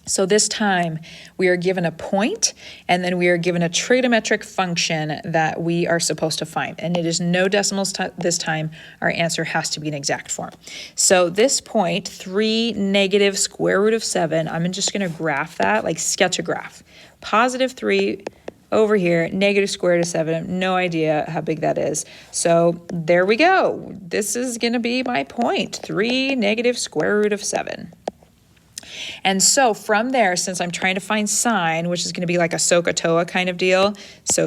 So this time we are given a point, and then we are given a trigonometric function that we are supposed to find. And it is no decimals this time. Our answer has to be an exact form. So this point, 3 negative square root of 7, I'm just going to graph that, like sketch a graph. Positive 3 over here, negative square root of 7, no idea how big that is. So there we go. This is going to be my point, 3 negative square root of 7. And so from there, since I'm trying to find sine, which is going to be like a SOHCAHTOA kind of deal, so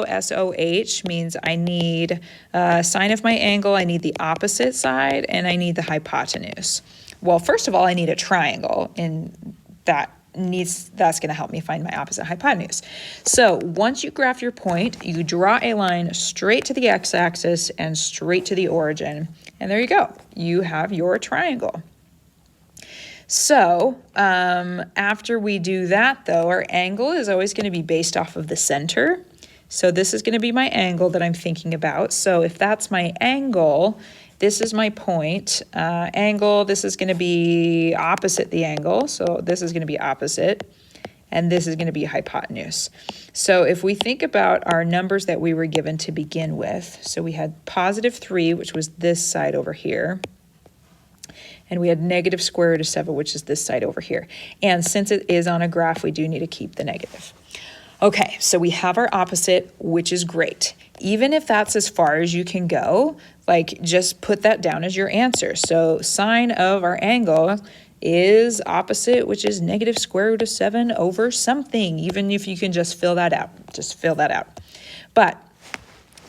S-O-H means I need sine of my angle, I need the opposite side, and I need the hypotenuse. Well, first of all, I need a triangle, and that's going to help me find my opposite hypotenuse. So once you graph your point, you draw a line straight to the x-axis and straight to the origin, and there you go. You have your triangle. So after we do that, though, our angle is always going to be based off of the center. So this is going to be my angle that I'm thinking about. So if that's my angle, this is my point. Angle, this is going to be opposite the angle. So this is going to be opposite. And this is going to be hypotenuse. So if we think about our numbers that we were given to begin with, so we had positive 3, which was this side over here. And we had negative square root of 7, which is this side over here. And since it is on a graph, we do need to keep the negative. Okay, so we have our opposite, which is great. Even if that's as far as you can go, like just put that down as your answer. So sine of our angle is opposite, which is negative square root of 7 over something. Even if you can just fill that out, just fill that out. But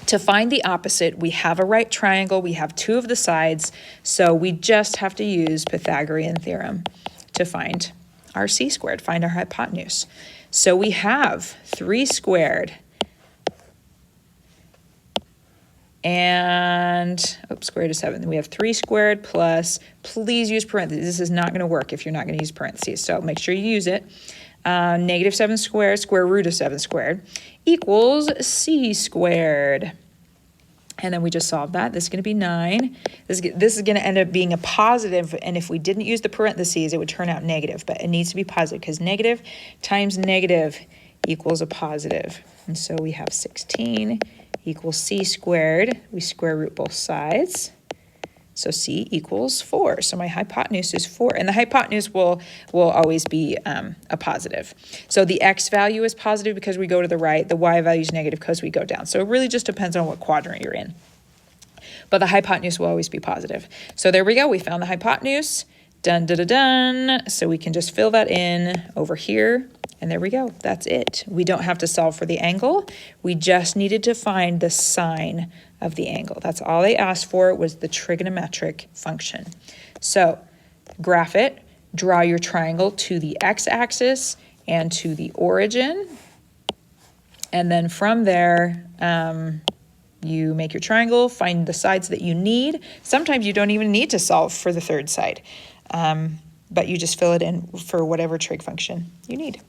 to find the opposite, we have a right triangle, we have 2 of the sides, so we just have to use Pythagorean theorem to find our c-squared, find our hypotenuse. So we have 3 squared and, square root of 7. We have 3 squared plus, please use parentheses. This is not going to work if you're not going to use parentheses, so make sure you use it. Negative 7 squared, square root of 7 squared, equals c squared. And then we just solved that. This is going to be 9. This is going to end up being a positive, and if we didn't use the parentheses, it would turn out negative, but it needs to be positive because negative times negative equals a positive. And so we have 16 equals c squared. We square root both sides. So c equals 4. So my hypotenuse is 4. And the hypotenuse will always be a positive. So the x value is positive because we go to the right. The y value is negative because we go down. So it really just depends on what quadrant you're in. But the hypotenuse will always be positive. So there we go. We found the hypotenuse. Dun, dun, dun, dun. So we can just fill that in over here. And there we go. That's it. We don't have to solve for the angle. We just needed to find the sine of the angle. That's all they asked for was the trigonometric function. So graph it, draw your triangle to the x-axis and to the origin. And then from there, you make your triangle, find the sides that you need. Sometimes you don't even need to solve for the third side, but you just fill it in for whatever trig function you need.